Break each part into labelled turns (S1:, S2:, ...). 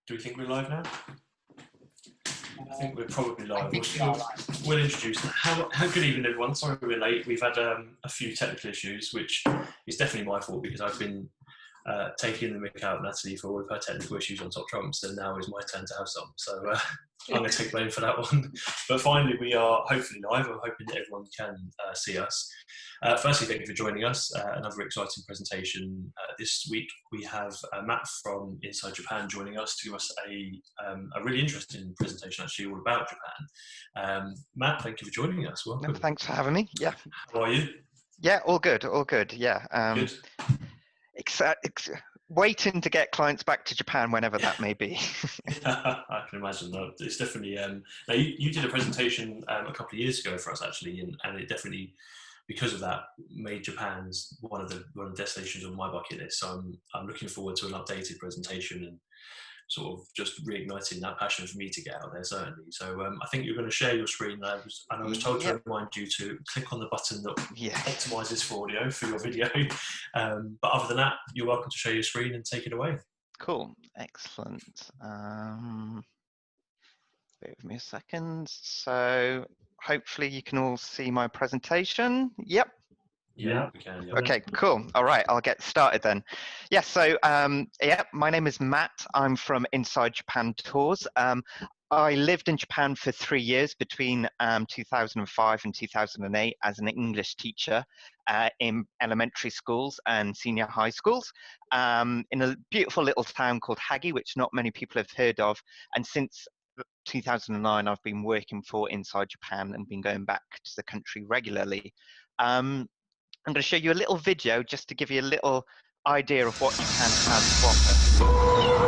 S1: Do we think we're live now? I think we're probably live. We'll introduce. How good evening, everyone. Sorry we're late. We've had a few technical issues, which is definitely my fault because I've been taking the mick out of Natalie for all of her technical issues on Top Trumps, and now is my turn to have some. So I'm going to take blame for that one. But finally, we are hopefully live. I'm hoping that everyone can see us. Firstly, thank you for joining us. Another exciting presentation. This week we have Matt from Inside Japan joining us to give us a really interesting presentation actually all about Japan. Matt, thank you for joining us. Welcome.
S2: No, thanks for having me. Yeah.
S1: How are you?
S2: Yeah, all good, all good. Yeah.
S1: Good.
S2: Waiting to get clients back to Japan whenever that may be.
S1: I can imagine that. It's definitely now you did a presentation a couple of years ago for us actually, and it definitely, because of that, made Japan's one of the destinations on my bucket list. So I'm looking forward to an updated presentation and sort of just reigniting that passion for me to get out there, certainly. So I think you're going to share your screen. I was told to remind you to click on the button that optimizes for audio for your video. But other than that, you're welcome to share your screen and take it away.
S2: Cool, excellent. Bear with me a second. So hopefully you can all see my presentation. Yep.
S1: Yeah, we can. Yeah.
S2: Okay, cool. All right, I'll get started then. Yeah, so my name is Matt. I'm from Inside Japan Tours. I lived in Japan for 3 years between 2005 and 2008 as an English teacher in elementary schools and senior high schools in a beautiful little town called Hagi, which not many people have heard of. And since 2009, I've been working for Inside Japan and been going back to the country regularly. I'm going to show you a little video just to give you a little idea of what Japan has to offer.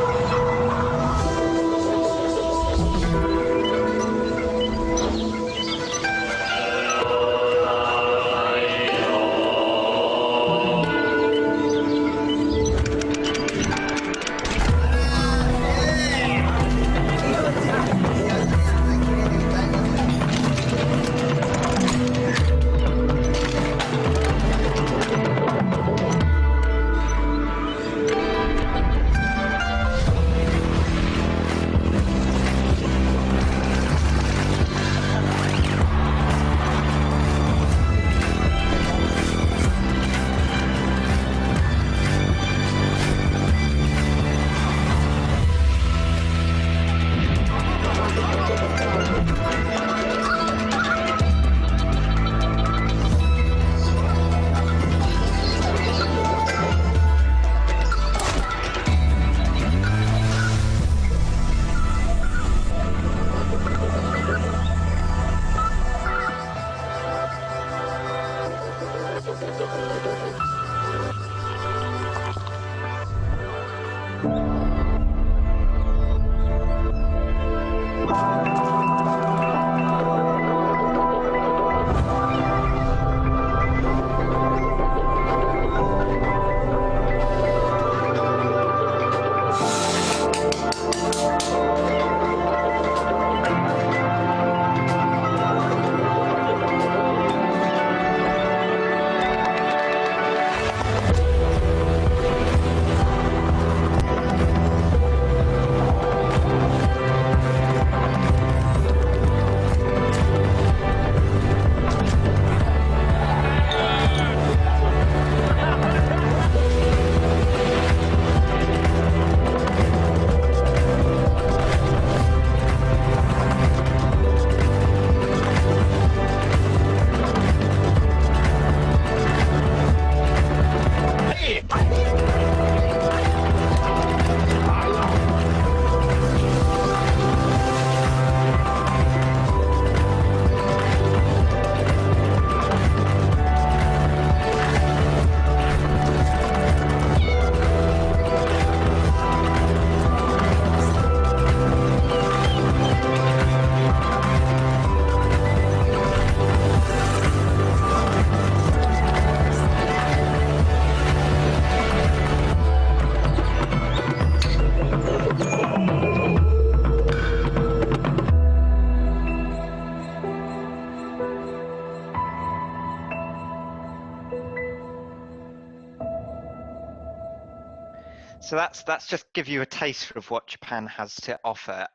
S2: So that's just give you a taste of what Japan has to offer.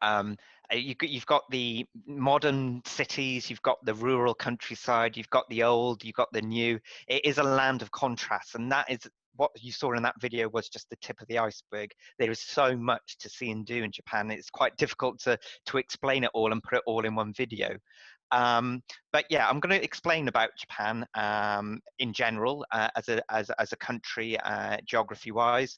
S2: You've got the modern cities, you've got the rural countryside, you've got the old, you've got the new. It is a land of contrasts, and that is what you saw in that video was just the tip of the iceberg. There is so much to see and do in Japan. It's quite difficult to explain it all and put it all in one video. Um, but yeah, I'm going to explain about Japan in general as a country, geography-wise.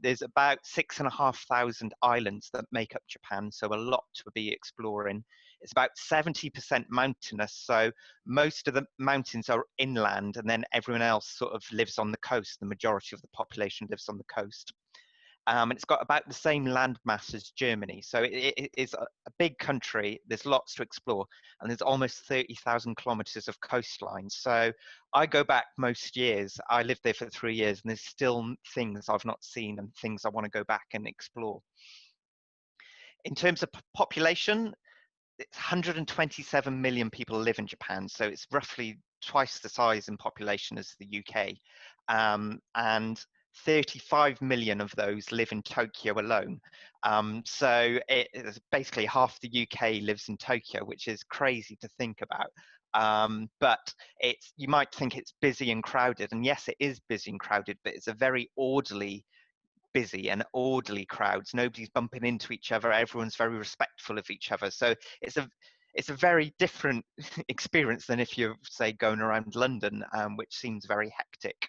S2: There's about 6,500 islands that make up Japan, so a lot to be exploring. It's about 70% mountainous, so most of the mountains are inland, and then everyone else sort of lives on the coast. The majority of the population lives on the coast. And it's got about the same land mass as Germany. So it is a big country. There's lots to explore, and there's almost 30,000 kilometers of coastline. So I go back most years. I lived there for 3 years, and there's still things I've not seen and things I want to go back and explore. In terms of population, it's 127 million people live in Japan, so it's roughly twice the size in population as the UK. And 35 million of those live in Tokyo alone. So it's basically half the UK lives in Tokyo, which is crazy to think about. But you might think it's busy and crowded, and yes, it is busy and crowded, but it's a very busy and orderly crowds. Nobody's bumping into each other. Everyone's very respectful of each other. So it's a very different experience than if you're, say, going around London, which seems very hectic.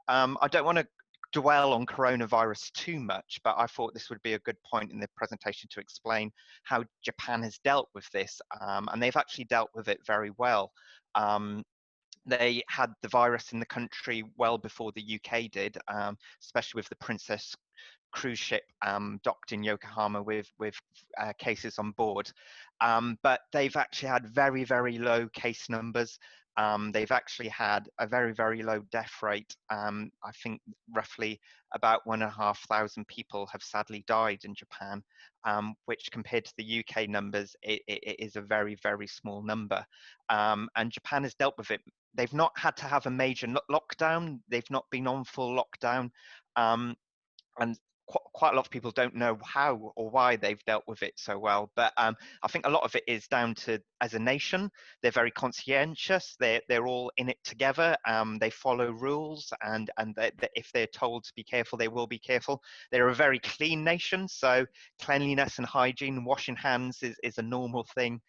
S2: I don't want to dwell on coronavirus too much, but I thought this would be a good point in the presentation to explain how Japan has dealt with this, and they've actually dealt with it very well. They had the virus in the country well before the UK did, especially with the Princess cruise ship docked in Yokohama with cases on board. But they've actually had very, very low case numbers. They've actually had a very, very low death rate. I think roughly about 1,500 people have sadly died in Japan, which compared to the UK numbers, it is a very, very small number. And Japan has dealt with it. They've not had to have a major lockdown. They've not been on full lockdown. And quite a lot of people don't know how or why they've dealt with it so well. But I think a lot of it is down to, as a nation, they're very conscientious. They're all in it together. They follow rules, and if they're told to be careful, they will be careful. They're a very clean nation, so cleanliness and hygiene, washing hands is a normal thing.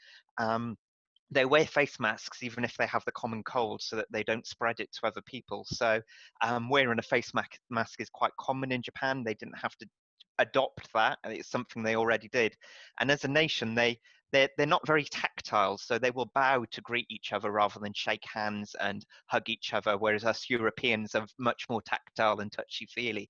S2: They wear face masks even if they have the common cold so that they don't spread it to other people. So wearing a face mask is quite common in Japan. They didn't have to adopt that. It's something they already did. And as a nation, they're not very tactile, so they will bow to greet each other rather than shake hands and hug each other, whereas us Europeans are much more tactile and touchy-feely.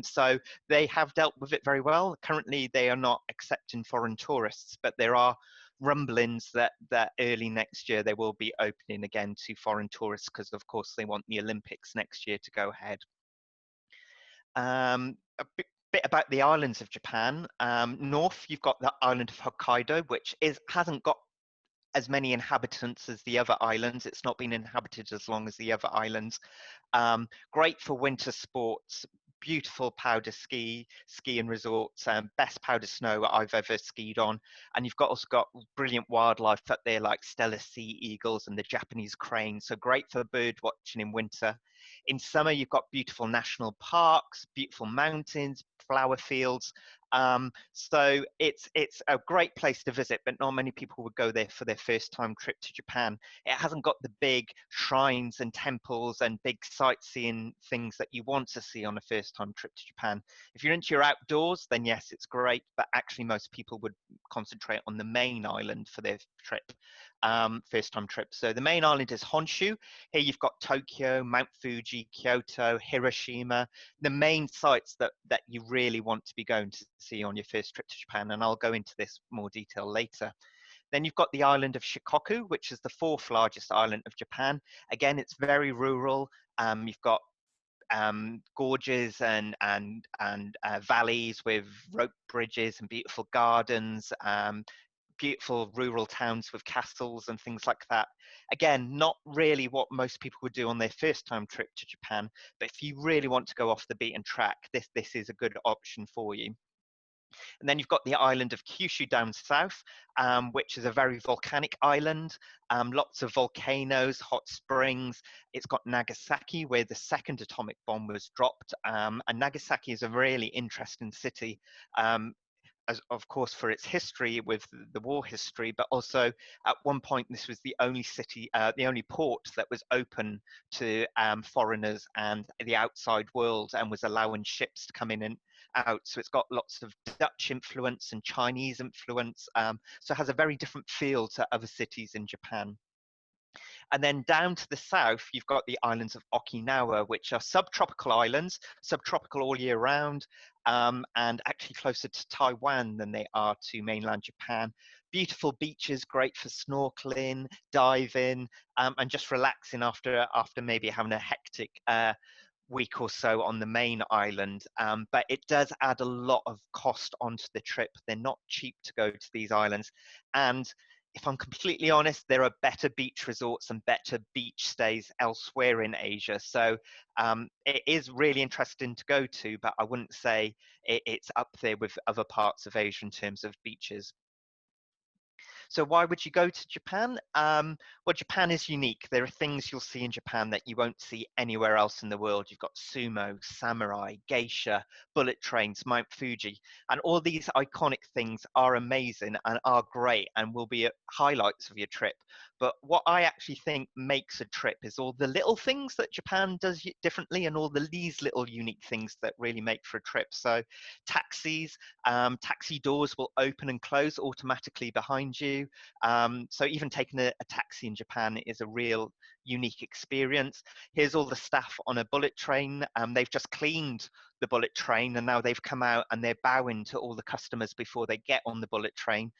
S2: So they have dealt with it very well. Currently, they are not accepting foreign tourists, but there are rumblings that early next year they will be opening again to foreign tourists, because of course they want the Olympics next year to go ahead. A bit about the islands of Japan. North, you've got the island of Hokkaido, which hasn't got as many inhabitants as the other islands. It's not been inhabited as long as the other islands. Great for winter sports. Beautiful powder skiing resorts, best powder snow I've ever skied on. And you've also got brilliant wildlife up there, like Steller sea eagles and the Japanese crane. So great for bird watching in winter. In summer, you've got beautiful national parks, beautiful mountains, flower fields. So it's a great place to visit, but not many people would go there for their first time trip to Japan. It hasn't got the big shrines and temples and big sightseeing things that you want to see on a first time trip to Japan. If you're into your outdoors, then yes, it's great, but actually most people would concentrate on the main island for their trip, first time trip. So the main island is Honshu. Here you've got Tokyo, Mount Fuji, Kyoto, Hiroshima, the main sites that you really want to be going to see on your first trip to Japan, and I'll go into this more detail later. Then you've got the island of Shikoku, which is the 4th largest island of Japan. Again, it's very rural. You've got gorges and valleys with rope bridges and beautiful gardens, beautiful rural towns with castles and things like that. Again, not really what most people would do on their first time trip to Japan, but if you really want to go off the beaten track, this is a good option for you. And then you've got the island of Kyushu down south, which is a very volcanic island, lots of volcanoes, hot springs. It's got Nagasaki, where the second atomic bomb was dropped. And Nagasaki is a really interesting city. As of course for its history with the war history, but also at one point this was the only city, the only port that was open to foreigners and the outside world, and was allowing ships to come in and out. So it's got lots of Dutch influence and Chinese influence. So it has a very different feel to other cities in Japan. And then down to the south, you've got the islands of Okinawa, which are subtropical islands, subtropical all year round, and actually closer to Taiwan than they are to mainland Japan. Beautiful beaches, great for snorkeling, diving, and just relaxing after maybe having a hectic week or so on the main island. But it does add a lot of cost onto the trip. They're not cheap to go to these islands. And if I'm completely honest, there are better beach resorts and better beach stays elsewhere in Asia. So it is really interesting to go to, but I wouldn't say it's up there with other parts of Asia in terms of beaches. So why would you go to Japan? Well, Japan is unique. There are things you'll see in Japan that you won't see anywhere else in the world. You've got sumo, samurai, geisha, bullet trains, Mount Fuji, and all these iconic things are amazing and are great and will be highlights of your trip. But what I actually think makes a trip is all the little things that Japan does differently, and all these little unique things that really make for a trip. So taxis, taxi doors will open and close automatically behind you. So even taking a taxi in Japan is a real unique experience. Here's all the staff on a bullet train. They've just cleaned the bullet train, and now they've come out and they're bowing to all the customers before they get on the bullet train.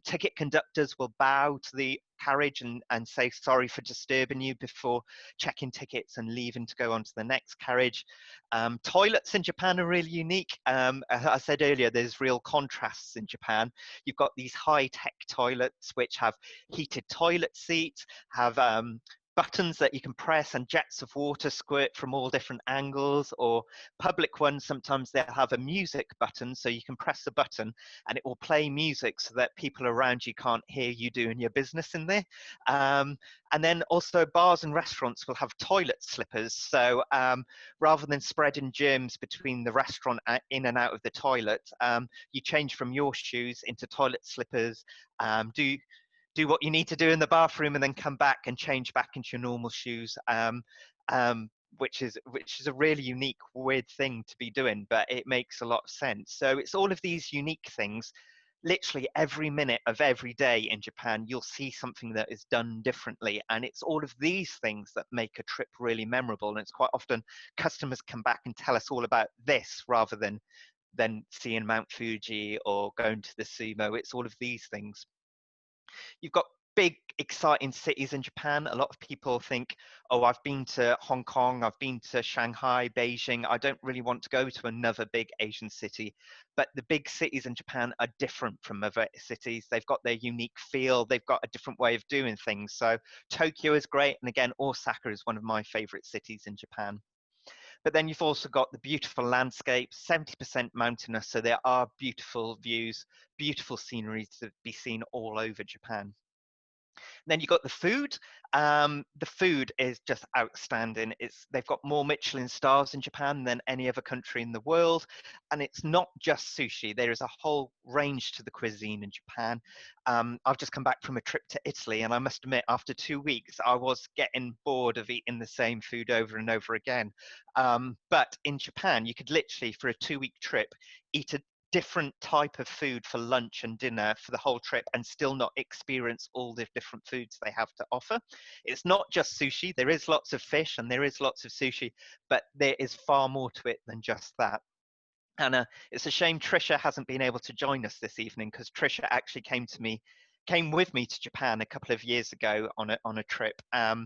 S2: Ticket conductors will bow to the carriage and say sorry for disturbing you before checking tickets and leaving to go on to the next carriage. Toilets in Japan are really unique. As I said earlier, there's real contrasts in Japan. You've got these high-tech toilets which have heated toilet seats, have buttons that you can press and jets of water squirt from all different angles, or public ones, sometimes they'll have a music button, so you can press the button and it will play music so that people around you can't hear you doing your business in there. And then also bars and restaurants will have toilet slippers, so rather than spreading germs between the restaurant in and out of the toilet, you change from your shoes into toilet slippers, do what you need to do in the bathroom, and then come back and change back into your normal shoes, which is a really unique, weird thing to be doing, but it makes a lot of sense. So it's all of these unique things. Literally every minute of every day in Japan, you'll see something that is done differently, and it's all of these things that make a trip really memorable. And it's quite often customers come back and tell us all about this rather than seeing Mount Fuji or going to the sumo. It's all of these things. You've got big, exciting cities in Japan. A lot of people think, oh, I've been to Hong Kong, I've been to Shanghai, Beijing. I don't really want to go to another big Asian city. But the big cities in Japan are different from other cities. They've got their unique feel. They've got a different way of doing things. So Tokyo is great. And again, Osaka is one of my favorite cities in Japan. But then you've also got the beautiful landscapes, 70% mountainous. So there are beautiful views, beautiful scenery to be seen all over Japan. Then you've got the food. The food is just outstanding. They've got more Michelin stars in Japan than any other country in the world. And it's not just sushi. There is a whole range to the cuisine in Japan. I've just come back from a trip to Italy, and I must admit, after 2 weeks, I was getting bored of eating the same food over and over again. But in Japan, you could literally, for a 2-week trip, eat a different type of food for lunch and dinner for the whole trip and still not experience all the different foods they have to offer. It's not just sushi. There is lots of fish and there is lots of sushi, but there is far more to it than just that. And it's a shame Trisha hasn't been able to join us this evening, because Trisha actually came with me to Japan a couple of years ago on a trip. Yeah,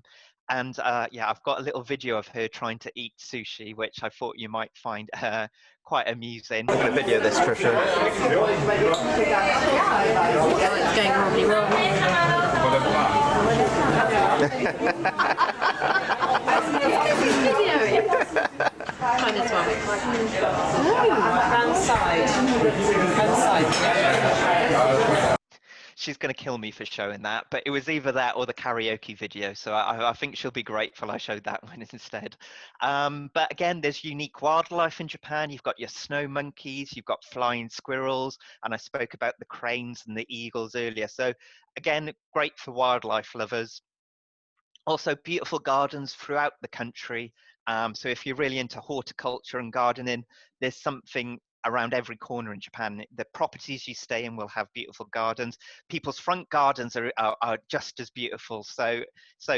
S2: I've got a little video of her trying to eat sushi, which I thought you might find quite amusing.
S3: I'm going to video this, Trisha.
S4: It's going horribly wrong. Try this one.
S2: She's going to kill me for showing that, but it was either that or the karaoke video, so I think she'll be grateful I showed that one instead. But again, there's unique wildlife in Japan. You've got your snow monkeys, you've got flying squirrels, and I spoke about the cranes and the eagles earlier. So again, great for wildlife lovers. Also, beautiful gardens throughout the country. So if you're really into horticulture and gardening, there's something around every corner in Japan. The properties you stay in will have beautiful gardens. People's front gardens are just as beautiful. So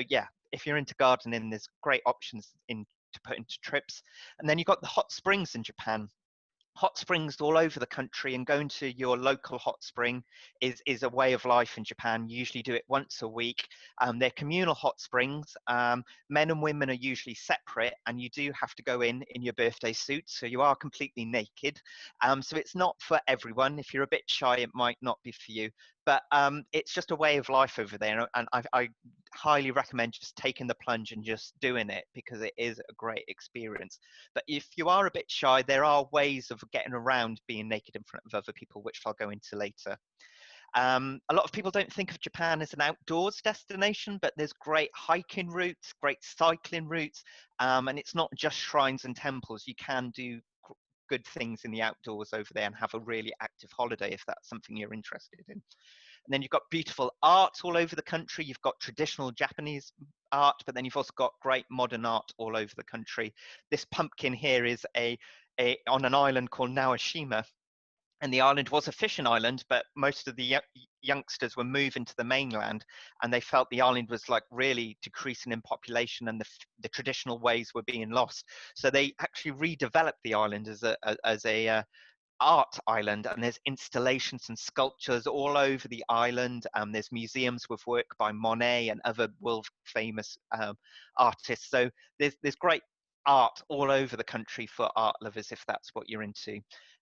S2: yeah, if you're into gardening, there's great options to put into trips. And then you've got the hot springs in Japan. Hot springs all over the country, and going to your local hot spring is a way of life in Japan. You usually do it once a week. They're communal hot springs. Men and women are usually separate, and you do have to go in your birthday suit, so you are completely naked. So it's not for everyone. If you're a bit shy, it might not be for you. But it's just a way of life over there, and I highly recommend just taking the plunge and just doing it, because it is a great experience. But if you are a bit shy, there are ways of getting around being naked in front of other people, which I'll go into later. A lot of people don't think of Japan as an outdoors destination, but there's great hiking routes, great cycling routes, and it's not just shrines and temples. You can do good things in the outdoors over there and have a really active holiday if that's something you're interested in. And then you've got beautiful art all over the country. You've got traditional Japanese art, but then you've also got great modern art all over the country. This pumpkin here is on an island called Naoshima. And the island was a fishing island, but most of the youngsters were moving to the mainland, and they felt the island was like really decreasing in population, and the traditional ways were being lost. So they actually redeveloped the island as a art island, and there's installations and sculptures all over the island. There's museums with work by Monet and other world famous artists. So there's great art all over the country for art lovers if that's what you're into.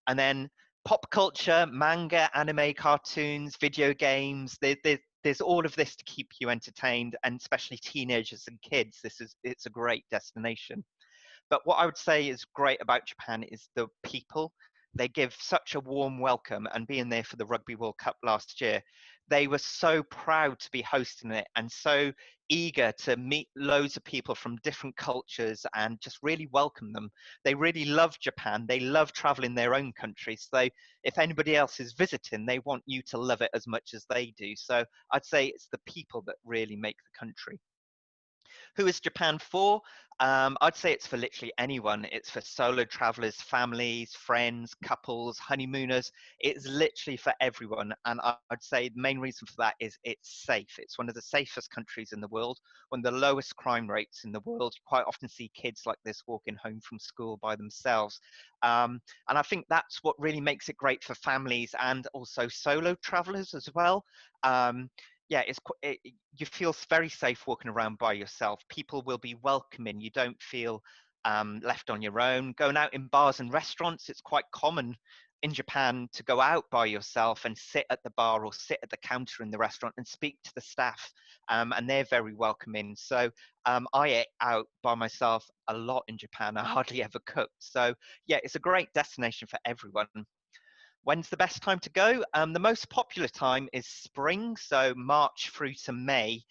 S2: And then pop culture, manga, anime, cartoons, video games. There's all of this to keep you entertained, and especially teenagers and kids. It's a great destination. But what I would say is great about Japan is the people. They give such a warm welcome, and being there for the Rugby World Cup last year, they were so proud to be hosting it and so eager to meet loads of people from different cultures and just really welcome them. They really love Japan. They love traveling their own country. So if anybody else is visiting, they want you to love it as much as they do. So I'd say it's the people that really make the country. Who is Japan for? I'd say it's for literally anyone. It's for solo travelers, families, friends, couples, honeymooners. It's literally for everyone. And I'd say the main reason for that is it's safe. It's one of the safest countries in the world, one of the lowest crime rates in the world. You quite often see kids like this walking home from school by themselves. And I think that's what really makes it great for families and also solo travelers as well. Yeah, you feel very safe walking around by yourself. People will be welcoming. You don't feel left on your own. Going out in bars and restaurants, it's quite common in Japan to go out by yourself and sit at the bar or sit at the counter in the restaurant and speak to the staff, and they're very welcoming. So I ate out by myself a lot in Japan. I hardly ever cooked. So yeah, it's a great destination for everyone. When's the best time to go? The most popular time is spring, so March through to May.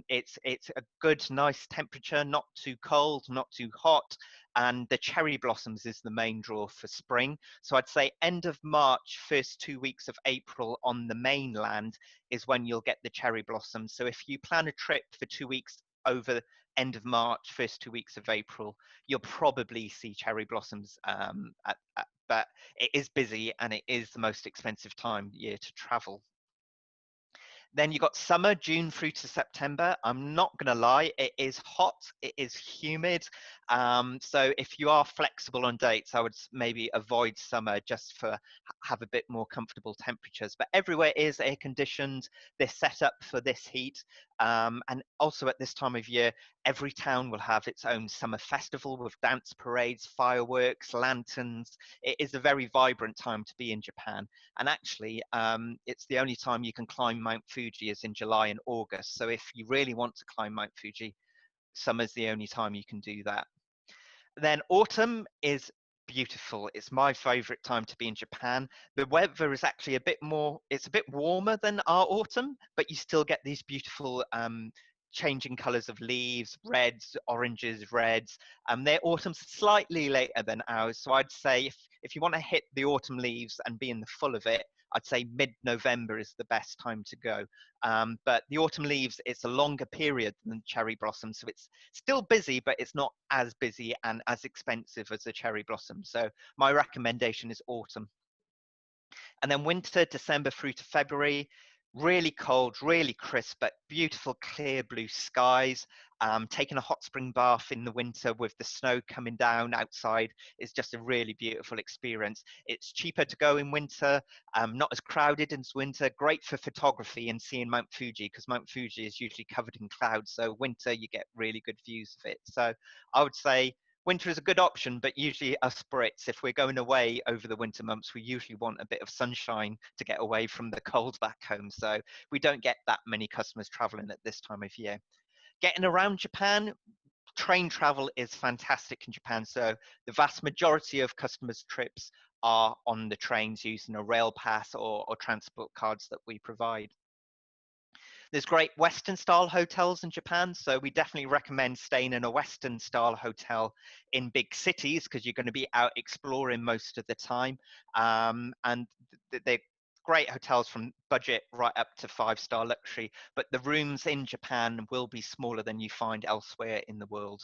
S2: It's a good, nice temperature, not too cold, not too hot, and the cherry blossoms is the main draw for spring. So I'd say end of March, first 2 weeks of April on the mainland is when you'll get the cherry blossoms. So if you plan a trip for 2 weeks over end of March, first 2 weeks of April, you'll probably see cherry blossoms but it is busy and it is the most expensive time of year to travel. Then you've got summer, June through to September. I'm not going to lie, it is hot, it is humid. So if you are flexible on dates, I would maybe avoid summer just for have a bit more comfortable temperatures. But everywhere is air conditioned, they're set up for this heat. And also at this time of year, every town will have its own summer festival with dance parades, fireworks, lanterns. It is a very vibrant time to be in Japan. And actually, it's the only time you can climb Mount Fuji is in July and August. So if you really want to climb Mount Fuji, summer's the only time you can do that. Then autumn is beautiful. It's my favorite time to be in Japan. The weather is actually a bit more, it's a bit warmer than our autumn, but you still get these beautiful changing colors of leaves, reds, oranges, reds. Their autumn's slightly later than ours. So I'd say if you want to hit the autumn leaves and be in the full of it, I'd say mid-November is the best time to go. But the autumn leaves, it's a longer period than cherry blossom. So it's still busy, but it's not as busy and as expensive as a cherry blossom. So my recommendation is autumn. And then winter, December through to February, really cold, really crisp, but beautiful, clear blue skies. Taking a hot spring bath in the winter with the snow coming down outside is just a really beautiful experience. It's cheaper to go in winter, not as crowded as winter, great for photography and seeing Mount Fuji, because Mount Fuji is usually covered in clouds. So winter, you get really good views of it. So I would say winter is a good option, but usually us Brits, if we're going away over the winter months, we usually want a bit of sunshine to get away from the cold back home. So we don't get that many customers traveling at this time of year. Getting around Japan, train travel is fantastic in Japan. So the vast majority of customers' trips are on the trains using a rail pass or transport cards that we provide. There's great Western style hotels in Japan, so we definitely recommend staying in a Western style hotel in big cities because you're going to be out exploring most of the time. And they're great hotels from budget right up to 5-star luxury, but the rooms in Japan will be smaller than you find elsewhere in the world.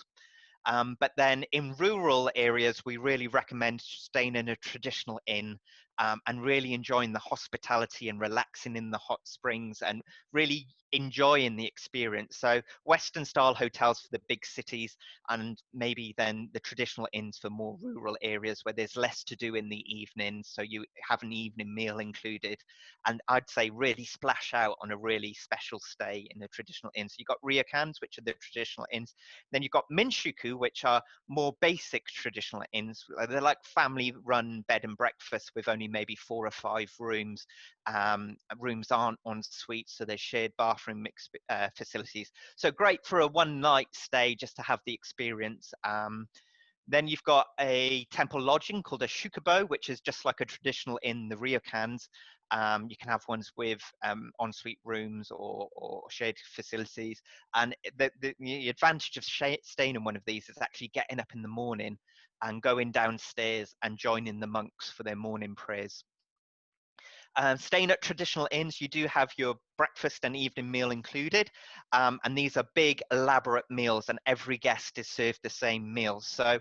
S2: But then in rural areas, we really recommend staying in a traditional inn and really enjoying the hospitality and relaxing in the hot springs and really enjoying the experience. So Western style hotels for the big cities and maybe then the traditional inns for more rural areas where there's less to do in the evening. So you have an evening meal included. And I'd say really splash out on a really special stay in the traditional inn. So you've got ryokans, which are the traditional inns. Then you've got minshuku, which are more basic traditional inns. They're like family-run bed and breakfast with only maybe 4 or 5 rooms. Rooms aren't en suite, so they're shared bathroom mix facilities. So great for a one-night stay just to have the experience. Then you've got a temple lodging called a shukubo, which is just like a traditional inn, the ryokans. You can have ones with ensuite rooms or shared facilities. And the advantage of staying in one of these is actually getting up in the morning and going downstairs and joining the monks for their morning prayers. Staying at traditional inns, you do have your breakfast and evening meal included, and these are big elaborate meals and every guest is served the same meal. So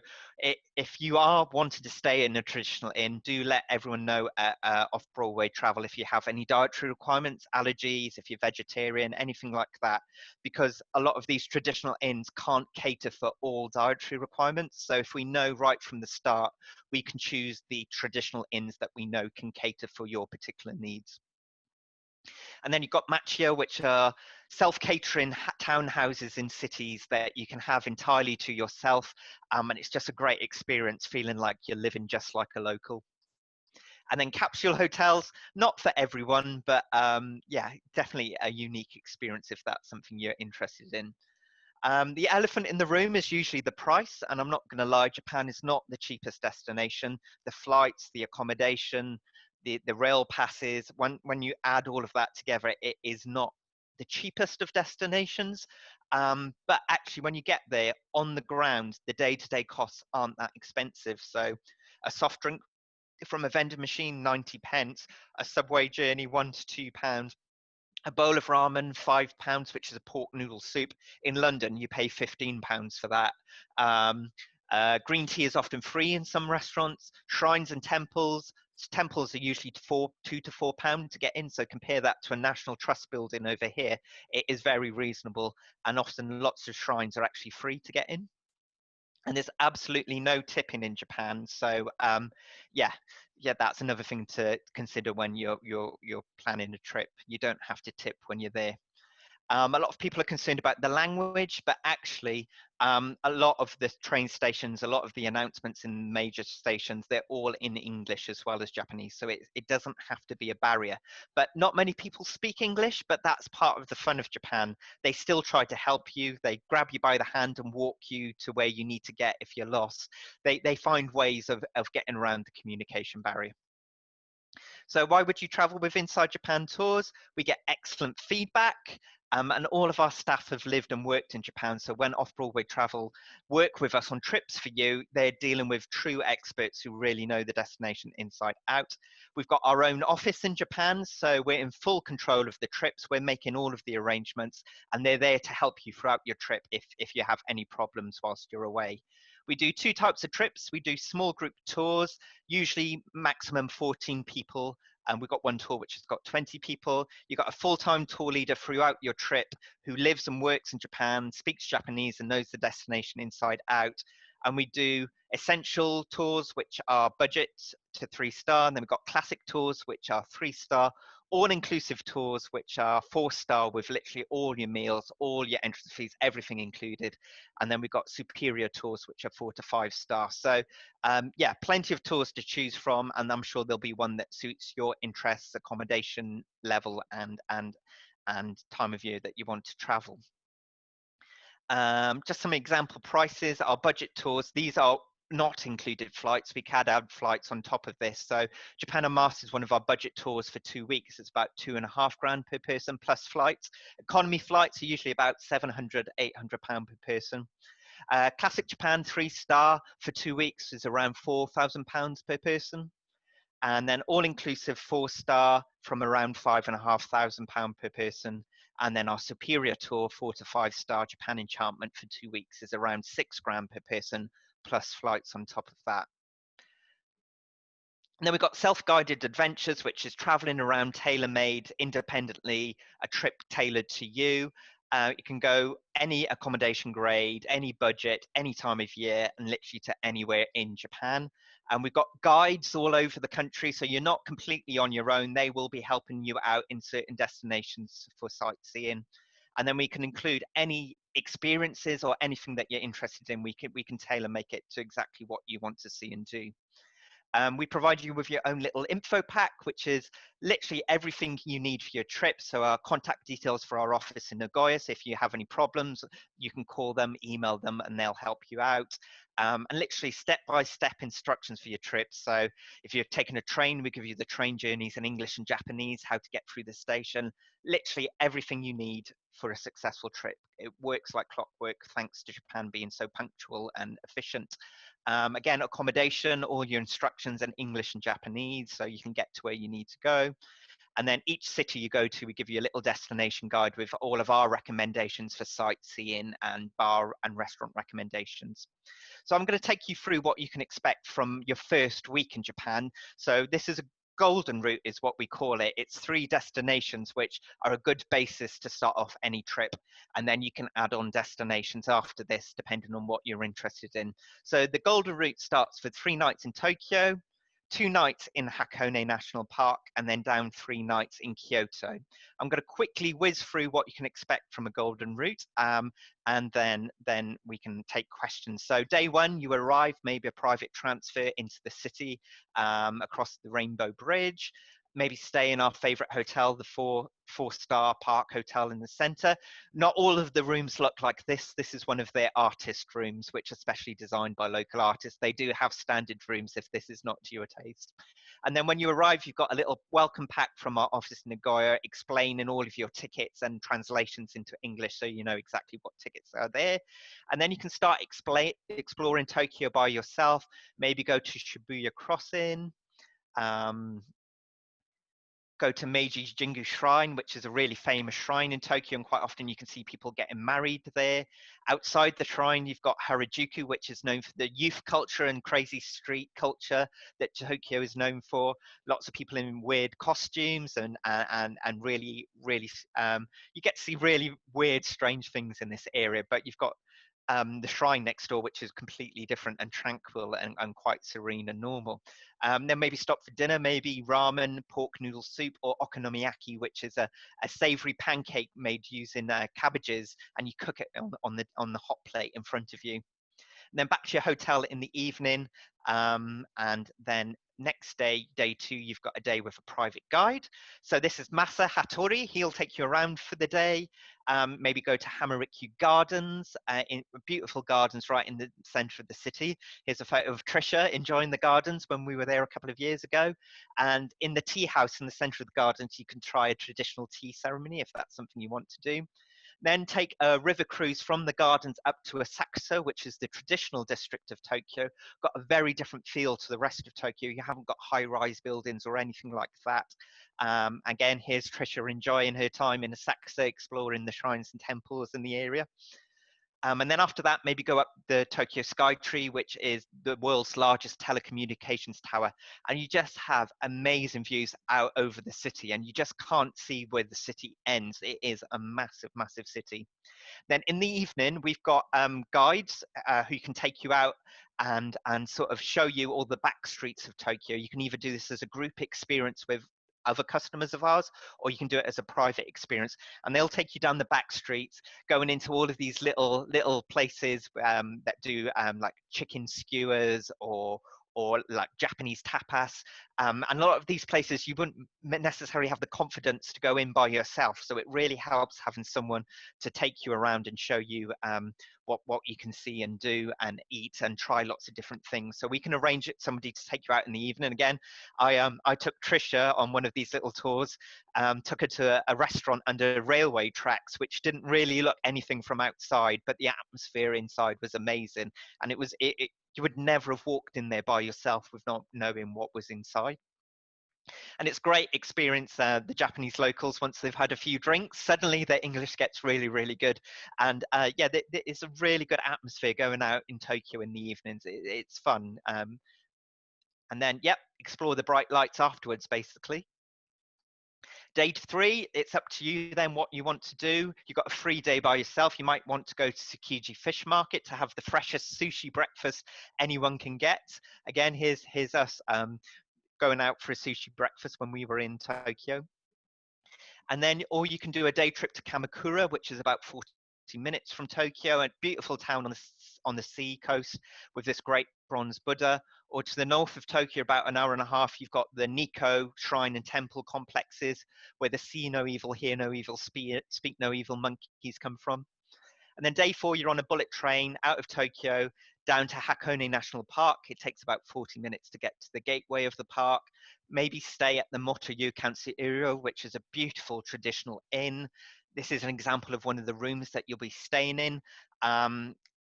S2: if you are wanting to stay in a traditional inn, do let everyone know at Off Broadway Travel if you have any dietary requirements, allergies, if you're vegetarian, anything like that, because a lot of these traditional inns can't cater for all dietary requirements. So if we know right from the start, we can choose the traditional inns that we know can cater for your particular needs. And then you've got Machio, which are self-catering townhouses in cities that you can have entirely to yourself. And it's just a great experience feeling like you're living just like a local. And then capsule hotels, not for everyone, but yeah, definitely a unique experience if that's something you're interested in. The elephant in the room is usually the price, and I'm not going to lie, Japan is not the cheapest destination. The flights, the accommodation, the rail passes, when you add all of that together, it is not the cheapest of destinations. But actually, when you get there on the ground, the day-to-day costs aren't that expensive. So a soft drink from a vending machine, 90 pence, a subway journey, £1 to £2, a bowl of ramen, £5, which is a pork noodle soup. In London, you pay £15 for that. Green tea is often free in some restaurants. Shrines and temples are usually £2 to £4 to get in. So compare that to a National Trust building over here. It is very reasonable, and often lots of shrines are actually free to get in. And there's absolutely no tipping in Japan. So yeah, that's another thing to consider when you're planning a trip. You don't have to tip when you're there. A lot of people are concerned about the language, but actually a lot of the train stations, a lot of the announcements in major stations, they're all in English as well as Japanese. So it doesn't have to be a barrier. But not many people speak English, but that's part of the fun of Japan. They still try to help you. They grab you by the hand and walk you to where you need to get if you're lost. They find ways of getting around the communication barrier. So why would you travel with Inside Japan Tours? We get excellent feedback. And all of our staff have lived and worked in Japan. So when Off-Broadway Travel work with us on trips for you, they're dealing with true experts who really know the destination inside out. We've got our own office in Japan, so we're in full control of the trips. We're making all of the arrangements, and they're there to help you throughout your trip if you have any problems whilst you're away. We do two types of trips. We do small group tours, usually maximum 14 people. And we've got one tour which has got 20 people. You've got a full-time tour leader throughout your trip who lives and works in Japan, speaks Japanese, and knows the destination inside out. And we do essential tours, which are budget to 3-star. And then we've got classic tours, which are 3-star, all-inclusive tours, which are 4-star with literally all your meals, all your entrance fees, everything included. And then we've got superior tours, which are 4 to 5-star. So yeah, plenty of tours to choose from, and I'm sure there'll be one that suits your interests, accommodation level, and time of year that you want to travel. Just some example prices. Our budget tours, these are not included flights. We can add flights on top of this. So Japan on Mars is one of our budget tours for 2 weeks. It's about £2,500 per person plus flights. Economy flights are usually about £700, £800 per person. Classic Japan 3-star for 2 weeks is around £4,000 per person. And then all-inclusive 4-star from around £5,500 per person. And then our superior tour 4 to 5-star Japan Enchantment for 2 weeks is around £6,000 per person plus flights on top of that. And then we've got self-guided adventures, which is traveling around tailor-made independently, a trip tailored to you. You can go any accommodation grade, any budget, any time of year, and literally to anywhere in Japan. And we've got guides all over the country, so you're not completely on your own. They will be helping you out in certain destinations for sightseeing. And then we can include any experiences or anything that you're interested in. We can tailor make it to exactly what you want to see and do. We provide you with your own little info pack, which is literally everything you need for your trip. So our contact details for our office in Nagoya. So if you have any problems, you can call them, email them, and they'll help you out. And literally step-by-step instructions for your trip. So if you're taking a train, we give you the train journeys in English and Japanese, how to get through the station, literally everything you need for a successful trip. It works like clockwork, thanks to Japan being so punctual and efficient. Again, accommodation, all your instructions in English and Japanese, so you can get to where you need to go. And then each city you go to, we give you a little destination guide with all of our recommendations for sightseeing and bar and restaurant recommendations. So I'm going to take you through what you can expect from your first week in Japan. So this is a golden route is what we call it. It's 3 destinations which are a good basis to start off any trip, and then you can add on destinations after this depending on what you're interested in. So the golden route starts with 3 nights in Tokyo, 2 nights in Hakone National Park, and then down 3 nights in Kyoto. I'm going to quickly whiz through what you can expect from a golden route, and then we can take questions. So day 1, you arrive, maybe a private transfer into the city across the Rainbow Bridge. Maybe stay in our favorite hotel, the 4-star Park Hotel in the center. Not all of the rooms look like this. This is one of their artist rooms, which are specially designed by local artists. They do have standard rooms if this is not to your taste. And then when you arrive, you've got a little welcome pack from our office in Nagoya explaining all of your tickets and translations into English, so you know exactly what tickets are there. And then you can start exploring Tokyo by yourself. Maybe go to Shibuya Crossing. Go to Meiji Jingu Shrine, which is a really famous shrine in Tokyo, and quite often you can see people getting married there. Outside the shrine, you've got Harajuku, which is known for the youth culture and crazy street culture that Tokyo is known for. Lots of people in weird costumes and really, you get to see really weird, strange things in this area, but you've got the shrine next door, which is completely different and tranquil and quite serene and normal. Then maybe stop for dinner, maybe ramen, pork noodle soup, or okonomiyaki, which is a savory pancake made using cabbages, and you cook it on the hot plate in front of you. And then back to your hotel in the evening, and then next day, day 2, you've got a day with a private guide. So this is Masa Hattori. He'll take you around for the day. Maybe go to Hamarikyu Gardens, in beautiful gardens right in the center of the city. Here's a photo of Trisha enjoying the gardens when we were there a couple of years ago. And in the tea house in the center of the gardens, you can try a traditional tea ceremony if that's something you want to do. Then take a river cruise from the gardens up to Asakusa, which is the traditional district of Tokyo. Got a very different feel to the rest of Tokyo. You haven't got high-rise buildings or anything like that. Again, here's Trisha enjoying her time in Asakusa, exploring the shrines and temples in the area. And then after that, maybe go up the Tokyo Skytree, which is the world's largest telecommunications tower. And you just have amazing views out over the city, and you just can't see where the city ends. It is a massive, massive city. Then in the evening, we've got guides who can take you out and sort of show you all the back streets of Tokyo. You can either do this as a group experience with other customers of ours, or you can do it as a private experience, and they'll take you down the back streets, going into all of these little places that do like chicken skewers or like Japanese tapas. And a lot of these places you wouldn't necessarily have the confidence to go in by yourself, so it really helps having someone to take you around and show you what you can see and do and eat and try lots of different things. So we can arrange somebody to take you out in the evening. Again, I took Trisha on one of these little tours, took her to a restaurant under railway tracks, which didn't really look anything from outside, but the atmosphere inside was amazing. And you would never have walked in there by yourself with not knowing what was inside. And it's great experience. The Japanese locals, once they've had a few drinks, suddenly their English gets really, really good. And yeah, it's a really good atmosphere going out in Tokyo in the evenings. It's fun. And then, yep, explore the bright lights afterwards, basically. Day 3, it's up to you then what you want to do. You've got a free day by yourself. You might want to go to Tsukiji Fish Market to have the freshest sushi breakfast anyone can get. Again, here's us going out for a sushi breakfast when we were in Tokyo. And then, or you can do a day trip to Kamakura, which is about 40 minutes from Tokyo, a beautiful town on the sea coast with this great bronze Buddha. Or to the north of Tokyo, about an hour and a half, you've got the Nikko shrine and temple complexes, where the see no evil, hear no evil, speak no evil monkeys come from. And then day 4, you're on a bullet train out of Tokyo down to Hakone National Park. It takes about 40 minutes to get to the gateway of the park. Maybe stay at the Motoyu Kansuiro, which is a beautiful traditional inn. This is an example of one of the rooms that you'll be staying in.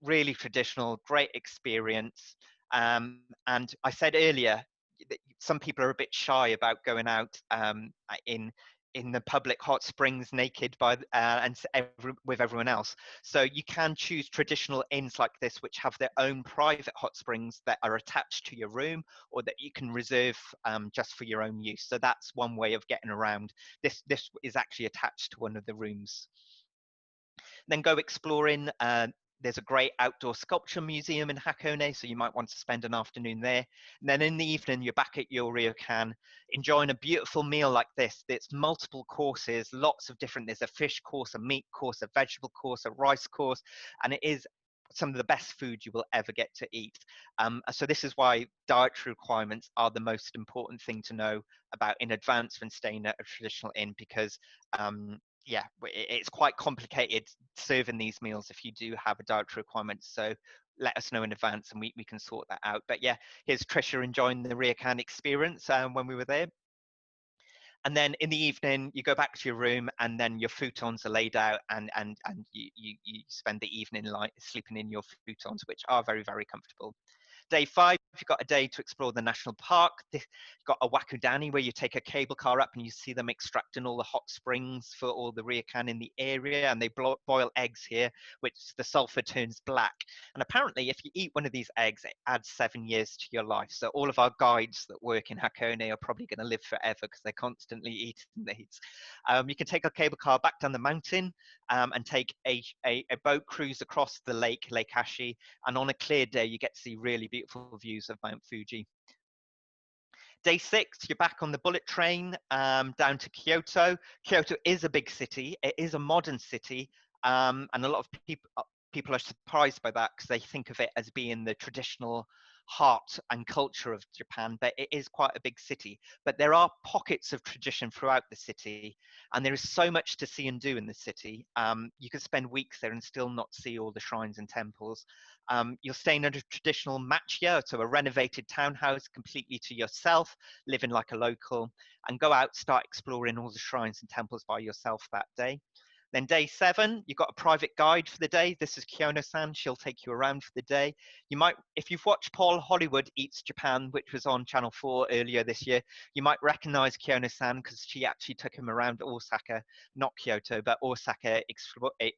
S2: Really traditional, great experience. And I said earlier that some people are a bit shy about going out in the public hot springs naked with everyone else. So you can choose traditional inns like this, which have their own private hot springs that are attached to your room, or that you can reserve just for your own use. So that's one way of getting around. This is actually attached to one of the rooms. Then go exploring. There's a great outdoor sculpture museum in Hakone, so you might want to spend an afternoon there. And then in the evening, you're back at your ryokan, enjoying a beautiful meal like this. There's multiple courses, lots of different, there's a fish course, a meat course, a vegetable course, a rice course, and it is some of the best food you will ever get to eat. So this is why dietary requirements are the most important thing to know about in advance when staying at a traditional inn, because yeah, it's quite complicated serving these meals if you do have a dietary requirement. So let us know in advance and we can sort that out. But yeah, here's Trisha enjoying the ryokan experience when we were there. And then in the evening, you go back to your room, and then your futons are laid out, and you spend the evening sleeping in your futons, which are very, very comfortable. Day 5, you've got a day to explore the national park. You've got a Wakudani where you take a cable car up and you see them extracting all the hot springs for all the ryokan in the area, and they boil eggs here, which the sulfur turns black. And apparently, if you eat one of these eggs, it adds 7 years to your life. So all of our guides that work in Hakone are probably going to live forever because they're constantly eating these. You can take a cable car back down the mountain and take a boat cruise across the lake, Lake Ashi, and on a clear day, you get to see really beautiful views of Mount Fuji. Day 6, you're back on the bullet train down to Kyoto. Kyoto is a big city. It is a modern city, and a lot of people are surprised by that because they think of it as being the traditional heart and culture of Japan, but it is quite a big city. But there are pockets of tradition throughout the city, and there is so much to see and do in the city. You could spend weeks there and still not see all the shrines and temples. You're staying under traditional machiya, so a renovated townhouse completely to yourself, living like a local, and go out, start exploring all the shrines and temples by yourself that day. Then day 7, you've got a private guide for the day. This is Kyono-san. She'll take you around for the day. You might, if you've watched Paul Hollywood Eats Japan, which was on Channel 4 earlier this year, you might recognize Kyono-san because she actually took him around Osaka, not Kyoto, but Osaka,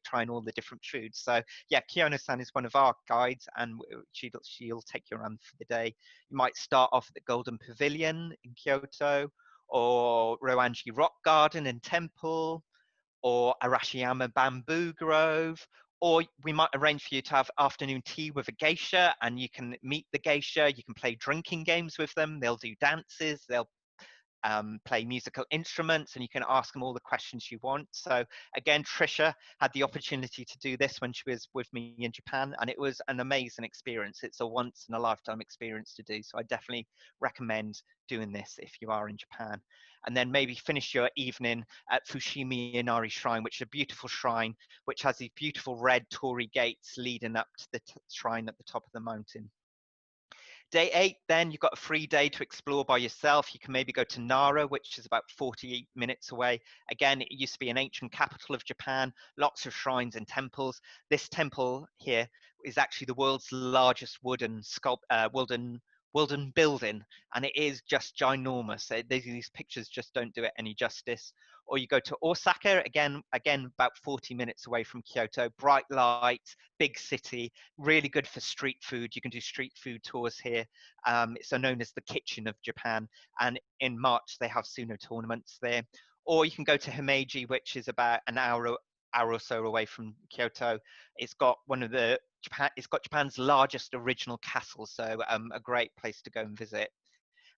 S2: trying all the different foods. So yeah, Kyono-san is one of our guides, and she'll take you around for the day. You might start off at the Golden Pavilion in Kyoto, or Roanji Rock Garden and Temple, or Arashiyama Bamboo Grove, or we might arrange for you to have afternoon tea with a geisha, and you can meet the geisha, you can play drinking games with them, they'll do dances, they'll play musical instruments, and you can ask them all the questions you want. So again, Trisha had the opportunity to do this when she was with me in Japan, and it was an amazing experience. It's a once in a lifetime experience to do. So I definitely recommend doing this if you are in Japan. And then maybe finish your evening at Fushimi Inari Shrine, which is a beautiful shrine, which has these beautiful red torii gates leading up to the shrine at the top of the mountain. Day 8, then you've got a free day to explore by yourself. You can maybe go to Nara, which is about 48 minutes away. Again, it used to be an ancient capital of Japan, lots of shrines and temples. This temple here is actually the world's largest wooden building, and it is just ginormous. These pictures just don't do it any justice. Or you go to Osaka, again about 40 minutes away from Kyoto, bright lights, big city, really good for street food. You can do street food tours here. It's known as the kitchen of Japan, and in March they have sumo tournaments there. Or you can go to Himeji, which is about an hour or so away from Kyoto. It's got Japan's largest original castle, so a great place to go and visit.